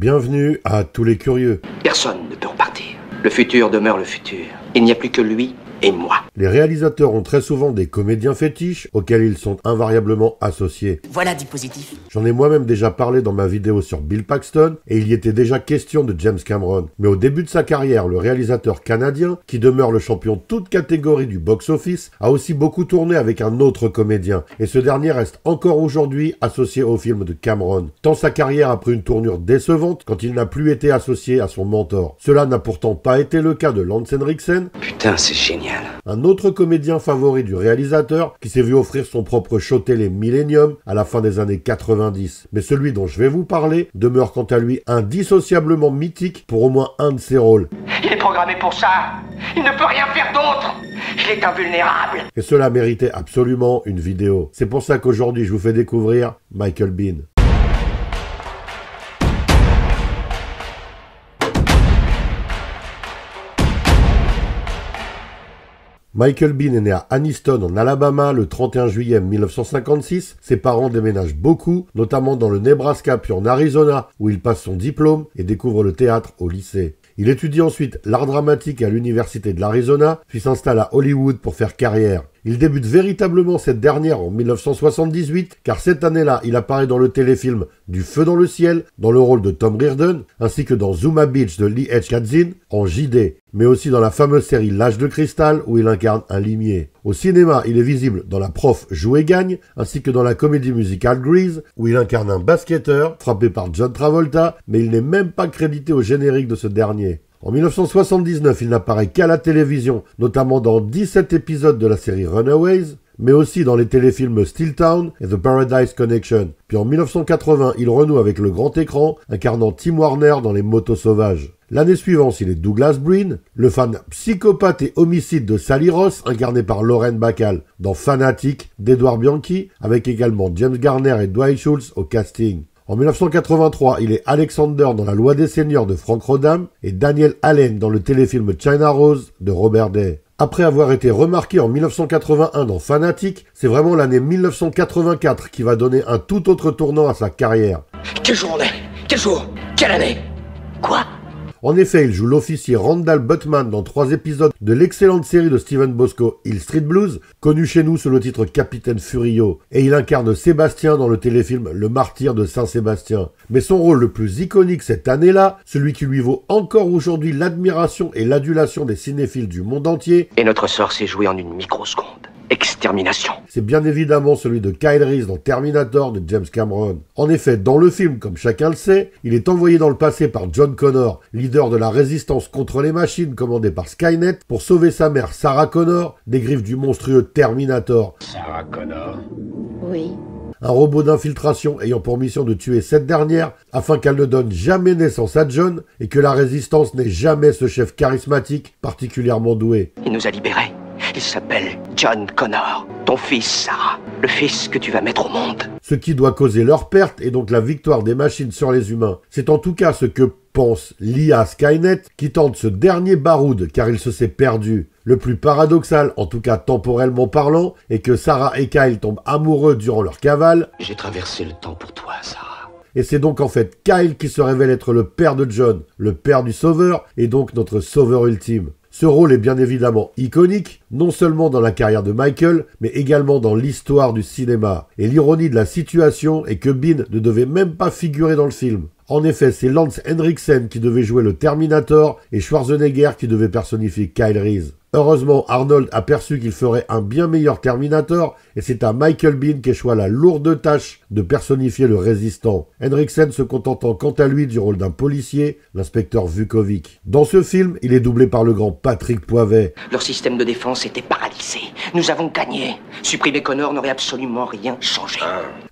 Bienvenue à tous les curieux. Personne ne peut repartir. Le futur demeure le futur. Il n'y a plus que lui et moi. Les réalisateurs ont très souvent des comédiens fétiches auxquels ils sont invariablement associés. Voilà du positif. J'en ai moi-même déjà parlé dans ma vidéo sur Bill Paxton et il y était déjà question de James Cameron. Mais au début de sa carrière, le réalisateur canadien, qui demeure le champion toute catégorie du box-office, a aussi beaucoup tourné avec un autre comédien. Et ce dernier reste encore aujourd'hui associé au film de Cameron. Tant sa carrière a pris une tournure décevante quand il n'a plus été associé à son mentor. Cela n'a pourtant pas été le cas de Lance Henriksen. Putain, c'est génial. Un autre comédien favori du réalisateur qui s'est vu offrir son propre show télé Millennium à la fin des années 90. Mais celui dont je vais vous parler demeure quant à lui indissociablement mythique pour au moins un de ses rôles. Il est programmé pour ça. Il ne peut rien faire d'autre. Il est invulnérable. Et cela méritait absolument une vidéo. C'est pour ça qu'aujourd'hui je vous fais découvrir Michael Biehn. Michael Biehn est né à Anniston en Alabama le 31 juillet 1956. Ses parents déménagent beaucoup, notamment dans le Nebraska puis en Arizona où il passe son diplôme et découvre le théâtre au lycée. Il étudie ensuite l'art dramatique à l'université de l'Arizona, puis s'installe à Hollywood pour faire carrière. Il débute véritablement cette dernière en 1978, car cette année-là, il apparaît dans le téléfilm Du feu dans le ciel, dans le rôle de Tom Reardon, ainsi que dans Zuma Beach de Lee H. Kadzin, en JD, mais aussi dans la fameuse série L'âge de cristal, où il incarne un limier. Au cinéma, il est visible dans La prof joue et gagne, ainsi que dans la comédie musicale Grease, où il incarne un basketteur, frappé par John Travolta, mais il n'est même pas crédité au générique de ce dernier. En 1979, il n'apparaît qu'à la télévision, notamment dans 17 épisodes de la série Runaways, mais aussi dans les téléfilms Steel Town et The Paradise Connection. Puis en 1980, il renoue avec le grand écran, incarnant Tim Warner dans Les Motos Sauvages. L'année suivante, il est Douglas Breen, le fan psychopathe et homicide de Sally Ross, incarné par Lauren Bacall, dans Fanatic d'Edward Bianchi, avec également James Garner et Dwight Schultz au casting. En 1983, il est Alexander dans La loi des seigneurs de Frank Rodham et Daniel Allen dans le téléfilm China Rose de Robert Day. Après avoir été remarqué en 1981 dans Fanatic, c'est vraiment l'année 1984 qui va donner un tout autre tournant à sa carrière. Quel jour on est? Quel jour? Quelle année? Quoi? En effet, il joue l'officier Randall Buttman dans 3 épisodes de l'excellente série de Steven Bosco, Hill Street Blues, connu chez nous sous le titre Capitaine Furio, et il incarne Sébastien dans le téléfilm Le Martyr de Saint-Sébastien. Mais son rôle le plus iconique cette année-là, celui qui lui vaut encore aujourd'hui l'admiration et l'adulation des cinéphiles du monde entier, Et notre sort s'est joué en une microseconde. Extermination. c'est bien évidemment celui de Kyle Reese dans Terminator de James Cameron. En effet, dans le film, comme chacun le sait, il est envoyé dans le passé par John Connor, leader de la résistance contre les machines commandée par Skynet, pour sauver sa mère Sarah Connor des griffes du monstrueux Terminator. Sarah Connor. Oui. Un robot d'infiltration ayant pour mission de tuer cette dernière afin qu'elle ne donne jamais naissance à John et que la résistance n'ait jamais ce chef charismatique particulièrement doué. Il nous a libérés. Il s'appelle John Connor. Ton fils, Sarah. Le fils que tu vas mettre au monde. Ce qui doit causer leur perte et donc la victoire des machines sur les humains. C'est en tout cas ce que pense l'IA Skynet qui tente ce dernier baroud car il se s'est perdu. Le plus paradoxal, en tout cas temporellement parlant, est que Sarah et Kyle tombent amoureux durant leur cavale. J'ai traversé le temps pour toi, Sarah. Et c'est donc en fait Kyle qui se révèle être le père de John, le père du sauveur et donc notre sauveur ultime. Ce rôle est bien évidemment iconique, non seulement dans la carrière de Michael, mais également dans l'histoire du cinéma. Et l'ironie de la situation est que Biehn ne devait même pas figurer dans le film. En effet, c'est Lance Henriksen qui devait jouer le Terminator et Schwarzenegger qui devait personnifier Kyle Reese. Heureusement, Arnold a perçu qu'il ferait un bien meilleur Terminator et c'est à Michael Biehn qu'échoua la lourde tâche de personnifier le résistant. Henriksen se contentant quant à lui du rôle d'un policier, l'inspecteur Vukovic. Dans ce film, il est doublé par le grand Patrick Poivet. Leur système de défense était paralysé. Nous avons gagné. Supprimer Connor n'aurait absolument rien changé.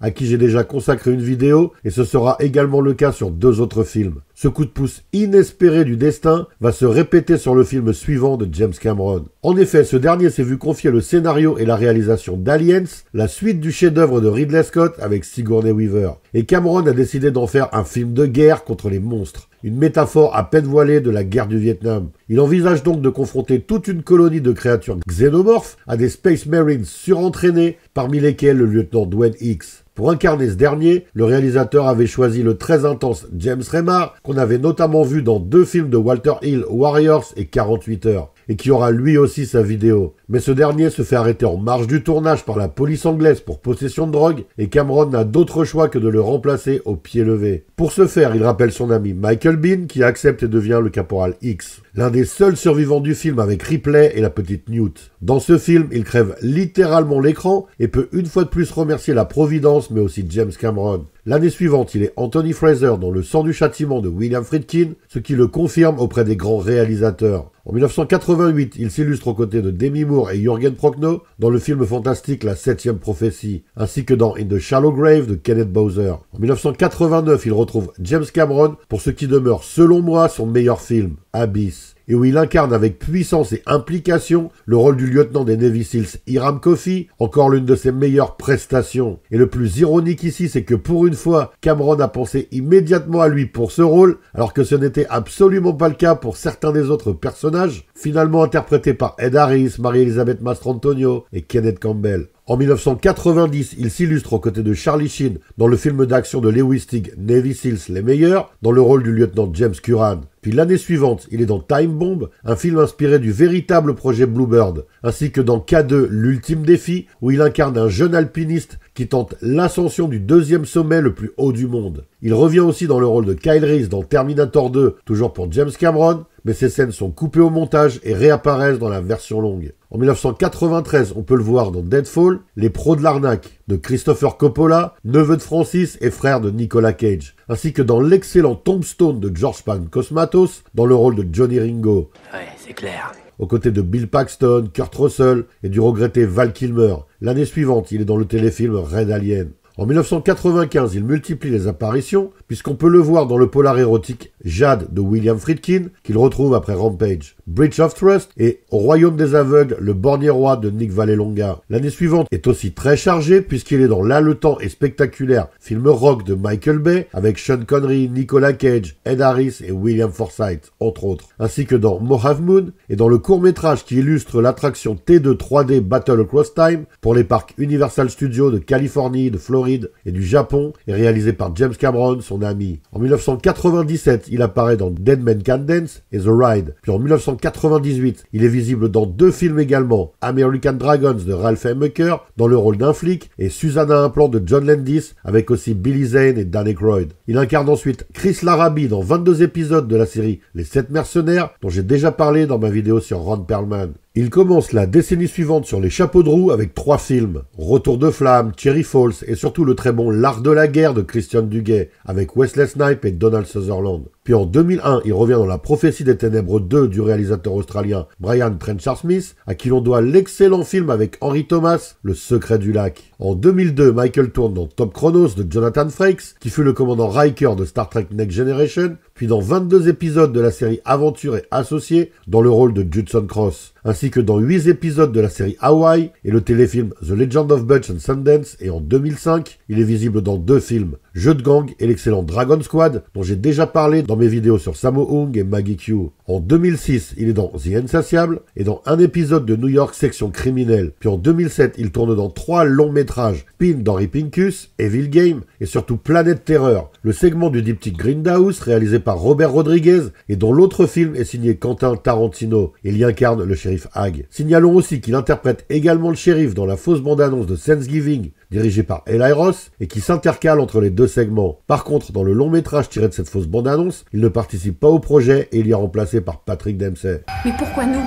À qui j'ai déjà consacré une vidéo, et ce sera également le cas sur 2 autres films. Ce coup de pouce inespéré du destin va se répéter sur le film suivant de James Cameron. En effet, ce dernier s'est vu confier le scénario et la réalisation d'Aliens, la suite du chef-d'œuvre de Ridley Scott avec Sigourney Weaver. Et Cameron a décidé d'en faire un film de guerre contre les monstres. une métaphore à peine voilée de la guerre du Vietnam. Il envisage donc de confronter toute une colonie de créatures xénomorphes à des Space Marines surentraînés, parmi lesquels le lieutenant Dwayne Hicks. Pour incarner ce dernier, le réalisateur avait choisi le très intense James Remar, qu'on avait notamment vu dans 2 films de Walter Hill, Warriors et 48 heures, et qui aura lui aussi sa vidéo. Mais ce dernier se fait arrêter en marge du tournage par la police anglaise pour possession de drogue, et Cameron n'a d'autre choix que de le remplacer au pied levé. Pour ce faire, il rappelle son ami Michael Biehn, qui accepte et devient le caporal Hicks. L'un des seuls survivants du film avec Ripley et la petite Newt. Dans ce film, il crève littéralement l'écran et peut une fois de plus remercier la Providence, mais aussi James Cameron. L'année suivante, il est Anthony Fraser dans Le sang du châtiment de William Friedkin, ce qui le confirme auprès des grands réalisateurs. En 1988, il s'illustre aux côtés de Demi Moore et Jürgen Prochnow dans le film fantastique La 7e prophétie, ainsi que dans In the Shallow Grave de Kenneth Bowser. En 1989, il retrouve James Cameron pour ce qui demeure, selon moi, son meilleur film, Abyss, et où il incarne avec puissance et implication le rôle du lieutenant des Navy Seals Hiram Coffey, encore l'une de ses meilleures prestations. Et le plus ironique ici, c'est que pour une fois, Cameron a pensé immédiatement à lui pour ce rôle, alors que ce n'était absolument pas le cas pour certains des autres personnages, finalement interprétés par Ed Harris, Marie-Elisabeth Mastrantonio et Kenneth Campbell. En 1990, il s'illustre aux côtés de Charlie Sheen dans le film d'action de Lewis Teague, Navy Seals les meilleurs, dans le rôle du lieutenant James Curran. Puis l'année suivante, il est dans Time Bomb, un film inspiré du véritable projet Bluebird, ainsi que dans K2, l'ultime défi, où il incarne un jeune alpiniste qui tente l'ascension du 2e sommet le plus haut du monde. Il revient aussi dans le rôle de Kyle Reese dans Terminator 2, toujours pour James Cameron, mais ces scènes sont coupées au montage et réapparaissent dans la version longue. En 1993, on peut le voir dans Deadfall, Les pros de l'arnaque de Christopher Coppola, neveu de Francis et frère de Nicolas Cage, ainsi que dans l'excellent Tombstone de George Cosmatos dans le rôle de Johnny Ringo. Ouais, c'est clair. Aux côtés de Bill Paxton, Kurt Russell et du regretté Val Kilmer. L'année suivante, il est dans le téléfilm Red Alien. En 1995, il multiplie les apparitions, puisqu'on peut le voir dans le polar érotique Jade de William Friedkin, qu'il retrouve après Rampage, Bridge of Trust et Au Royaume des Aveugles, le bornier roi de Nick Vallelonga. L'année suivante est aussi très chargée, puisqu'il est dans l'haletant et spectaculaire film rock de Michael Bay, avec Sean Connery, Nicolas Cage, Ed Harris et William Forsythe, entre autres, ainsi que dans Mohave Moon et dans le court-métrage qui illustre l'attraction T2 3D Battle Across Time pour les parcs Universal Studios de Californie, de Floride et du Japon, et réalisé par James Cameron, son ami. En 1997, il apparaît dans Dead Man Can Dance et The Ride. Puis en 1998, il est visible dans 2 films également, American Dragons de Ralph M. Mucker, dans le rôle d'un flic, et Susanna Implant de John Landis, avec aussi Billy Zane et Dan Aykroyd. Il incarne ensuite Chris Larrabee dans 22 épisodes de la série Les 7 mercenaires, dont j'ai déjà parlé dans ma vidéo sur Ron Perlman. Il commence la décennie suivante sur les chapeaux de roue avec 3 films, Retour de flamme, Cherry Falls et surtout le très bon L'art de la guerre de Christian Duguay avec Wesley Snipes et Donald Sutherland. Puis en 2001, il revient dans La prophétie des ténèbres 2 du réalisateur australien Brian Trenchard Smith, à qui l'on doit l'excellent film avec Henry Thomas, Le secret du lac. En 2002, Michael tourne dans Top Chronos de Jonathan Frakes, qui fut le commandant Riker de Star Trek Next Generation, puis dans 22 épisodes de la série Aventure et Associés, dans le rôle de Judson Cross, ainsi que dans 8 épisodes de la série Hawaii et le téléfilm The Legend of Butch and Sundance, et en 2005, il est visible dans 2 films, Jeu de gang et l'excellent Dragon Squad, dont j'ai déjà parlé dans mes vidéos sur Sammo Hung et Maggie Q. En 2006, il est dans The Insatiable et dans un épisode de New York Section criminelle. Puis en 2007, il tourne dans 3 longs métrages, Pin d'Henry Pincus, Evil Game et surtout Planète Terreur, le segment du diptyque Grindhouse réalisé par Robert Rodriguez et dont l'autre film est signé Quentin Tarantino. Il y incarne le shérif Hag. Signalons aussi qu'il interprète également le shérif dans la fausse bande-annonce de Thanksgiving, dirigée par Eli Roth et qui s'intercale entre les 2 segments. Par contre, dans le long métrage tiré de cette fausse bande-annonce, il ne participe pas au projet et il y est remplacé par Patrick Dempsey. Mais pourquoi nous ?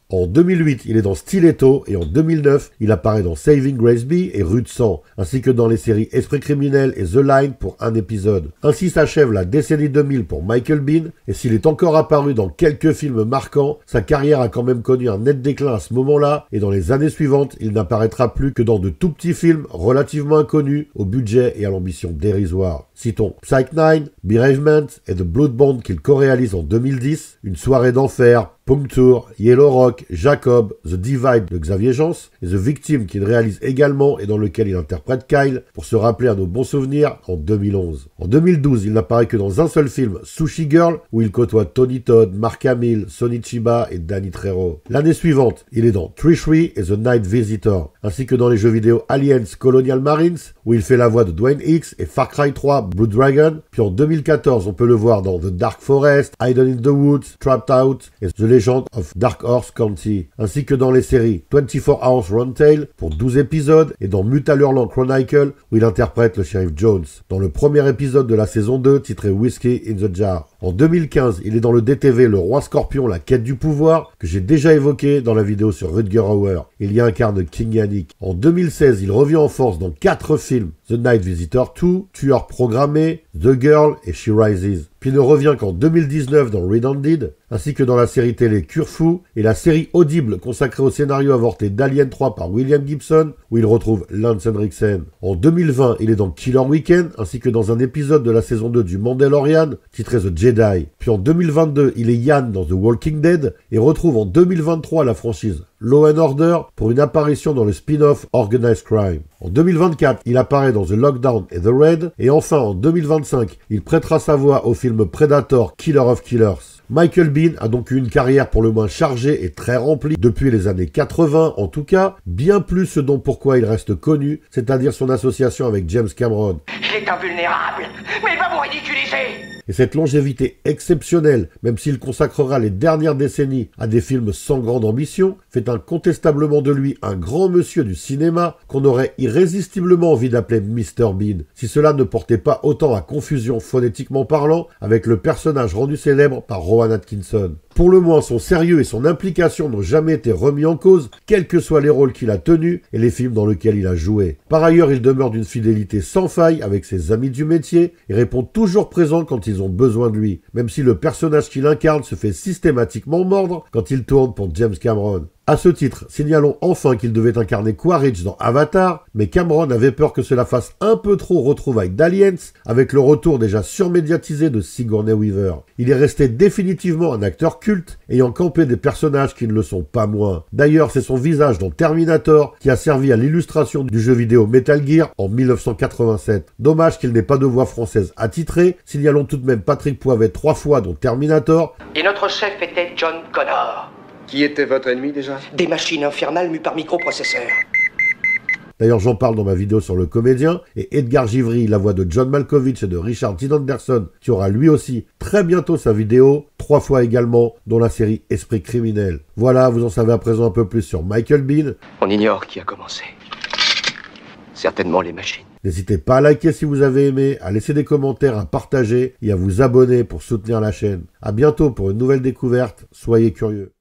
En 2008, il est dans Stiletto et en 2009, il apparaît dans Saving Grace B et Rue de sang, ainsi que dans les séries Esprit criminel et The Line pour un épisode. Ainsi s'achève la décennie 2000 pour Michael Biehn, et s'il est encore apparu dans quelques films marquants, sa carrière a quand même connu un net déclin à ce moment-là, et dans les années suivantes, il n'apparaîtra plus que dans de tout petits films relativement inconnus, au budget et à l'ambition dérisoire. Citons Psych 9, Bereavement et The Blood Bond qu'il co-réalise en 2010, Une soirée d'enfer, Puncture, Yellow Rock, Jacob, The Divide de Xavier Jeans et The Victim qu'il réalise également et dans lequel il interprète Kyle pour se rappeler à nos bons souvenirs en 2011. En 2012, il n'apparaît que dans un seul film, Sushi Girl, où il côtoie Tony Todd, Mark Hamill, Sonny Chiba et Danny Trejo. L'année suivante, il est dans Treachery et The Night Visitor, ainsi que dans les jeux vidéo Aliens Colonial Marines, où il fait la voix de Dwayne Hicks et Far Cry 3 Blue Dragon. Puis en 2014, on peut le voir dans The Dark Forest, Hidden in the Woods, Trapped Out et The Legend of Dark Horse County, ainsi que dans les séries 24 Hours Runtale pour 12 épisodes et dans Mutal Hurlant Chronicle où il interprète le shérif Jones, dans le premier épisode de la saison 2 titré Whiskey in the Jar. En 2015, il est dans le DTV Le Roi Scorpion, la quête du pouvoir, que j'ai déjà évoqué dans la vidéo sur Rutger Hauer. Il y incarne King Yannick. En 2016, il revient en force dans 4 films, The Night Visitor 2, Tueur programmé, The Girl et She Rises. Puis ne revient qu'en 2019 dans Redundant, ainsi que dans la série télé Curfew et la série audible consacrée au scénario avorté d'Alien 3 par William Gibson, où il retrouve Lance Henriksen. En 2020, il est dans Killer Weekend, ainsi que dans un épisode de la saison 2 du Mandalorian, titré The Jedi. Puis en 2022, il est Yann dans The Walking Dead et retrouve en 2023 la franchise Law & Order pour une apparition dans le spin-off Organized Crime. En 2024, il apparaît dans The Lockdown et The Raid, et enfin en 2025, il prêtera sa voix au film Predator Killer of Killers. Michael Biehn a donc eu une carrière pour le moins chargée et très remplie depuis les années 80 en tout cas, bien plus ce dont pourquoi il reste connu, c'est-à-dire son association avec James Cameron. Il est invulnérable, mais il va vous ridiculiser. Et cette longévité exceptionnelle, même s'il consacrera les dernières décennies à des films sans grande ambition, fait incontestablement de lui un grand monsieur du cinéma qu'on aurait irrésistiblement envie d'appeler Mr. Bean, si cela ne portait pas autant à confusion phonétiquement parlant avec le personnage rendu célèbre par Rowan Atkinson. Pour le moins, son sérieux et son implication n'ont jamais été remis en cause, quels que soient les rôles qu'il a tenus et les films dans lesquels il a joué. Par ailleurs, il demeure d'une fidélité sans faille avec ses amis du métier et répond toujours présent quand ils ont besoin de lui, même si le personnage qu'il incarne se fait systématiquement mordre quand il tourne pour James Cameron. À ce titre, signalons enfin qu'il devait incarner Quaritch dans Avatar, mais Cameron avait peur que cela fasse un peu trop retrouvailles d'Aliens avec le retour déjà surmédiatisé de Sigourney Weaver. Il est resté définitivement un acteur culte, ayant campé des personnages qui ne le sont pas moins. D'ailleurs, c'est son visage dans Terminator qui a servi à l'illustration du jeu vidéo Metal Gear en 1987. Dommage qu'il n'ait pas de voix française attitrée, signalons tout de même Patrick Poivet 3 fois dans Terminator. Et notre chef était John Connor. Qui était votre ennemi déjà? Des machines infernales mues par microprocesseurs. D'ailleurs, j'en parle dans ma vidéo sur le comédien, et Edgar Givry, la voix de John Malkovich et de Richard Dean Anderson, qui aura lui aussi très bientôt sa vidéo, 3 fois également, dans la série Esprit criminel. Voilà, vous en savez à présent un peu plus sur Michael Biehn. On ignore qui a commencé. Certainement les machines. N'hésitez pas à liker si vous avez aimé, à laisser des commentaires, à partager et à vous abonner pour soutenir la chaîne. À bientôt pour une nouvelle découverte, soyez curieux.